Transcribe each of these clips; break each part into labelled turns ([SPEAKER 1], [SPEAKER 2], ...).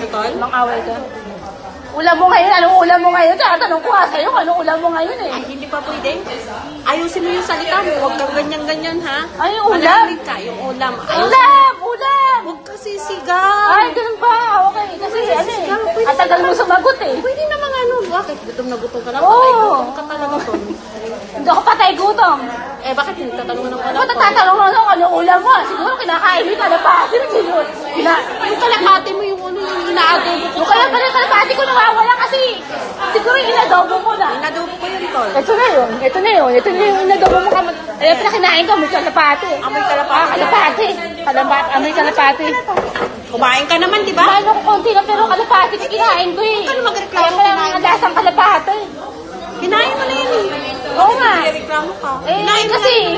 [SPEAKER 1] mo, tol?
[SPEAKER 2] Mang-away ka. Ulam mo ngayon, anong ulam mo ngayon? Tatanong ko nga sa'yo, anong ulam mo ngayon eh?
[SPEAKER 1] Ay, hindi pa pwede. Ayusin mo yung salita mo. Huwag kang ganyan-ganyan, ha?
[SPEAKER 2] Ay, yung ulam?
[SPEAKER 1] Manahimik ka, yung ulam.
[SPEAKER 2] Ulam!
[SPEAKER 1] Huwag kasi sigaw.
[SPEAKER 2] Ay, ganun ba? Okay, kasi ano eh. At tagal mo sumagot eh.
[SPEAKER 1] Pwede naman ano. Bakit? Gutom na gutom ka na.
[SPEAKER 2] Oo.
[SPEAKER 1] Patay gutom ka talaga, tol.
[SPEAKER 2] Hindi ako patay gutom.
[SPEAKER 1] Eh, bakit hindi tatanungan ng ulam
[SPEAKER 2] Ba't natatanong mo ako anong ulam mo? Siguro kinakain mo yung kalapati.
[SPEAKER 1] Yung kalapati mo, yung ano, yung inaadobo ko.
[SPEAKER 2] Yung kaya pala yung kalapati ko nawawala kasi siguro yung inadobo mo na.
[SPEAKER 1] Inadobo ko yun, tol.
[SPEAKER 2] Ito na yun. Ito na yung inadobo mo. Alam pala kinain ko, may kalapati.
[SPEAKER 1] Amoy kalapati.
[SPEAKER 2] Kalapati. Amoy kalapati.
[SPEAKER 1] Kumain ka naman, di ba?
[SPEAKER 2] Mahal ko konti na pero kalapati ko kinain ko eh.
[SPEAKER 1] Ano magreklamo
[SPEAKER 2] Kaya pala
[SPEAKER 1] kinain
[SPEAKER 2] mga lasang kalapati.
[SPEAKER 1] Kinain mo na yun eh.
[SPEAKER 2] Oo nga.
[SPEAKER 1] Reklamo ka.
[SPEAKER 2] Eh,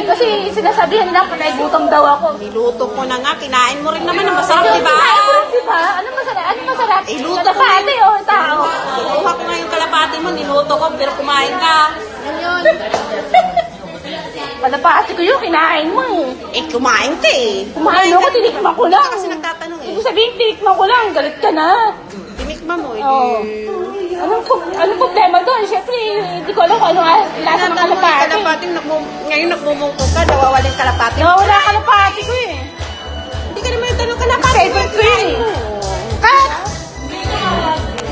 [SPEAKER 2] kasi sinasabihan nila patay gutom daw ako.
[SPEAKER 1] Niluto ko na nga, kinain mo rin naman. Ang masarap, di ba?
[SPEAKER 2] Kinain ko rin, di ba? Ano masarap?
[SPEAKER 1] Iluto ko
[SPEAKER 2] Kalapati o tao?
[SPEAKER 1] Kuha ko nga yung kalapati mo, niluto ko, pero kumain ka. Yun.
[SPEAKER 2] Kalapati ko yun, kinain mo eh.
[SPEAKER 1] Eh, kumain ka eh.
[SPEAKER 2] Kumain ako, tinikman ko lang.
[SPEAKER 1] Kasi nagtatanong eh.
[SPEAKER 2] Ibig sabihin, tinikman ko lang, galit ka na.
[SPEAKER 1] Tinikman mo,
[SPEAKER 2] Oo. Anong problema doon? Siyempre, hindi ko alam kung ano lasa ng kalapati.
[SPEAKER 1] Ngayon nagmumungko ka, nawawala yung kalapati.
[SPEAKER 2] Nawawala kalapati ko eh.
[SPEAKER 1] Hindi ka naman yung tanong kalapati.
[SPEAKER 2] Favorite ko yun eh.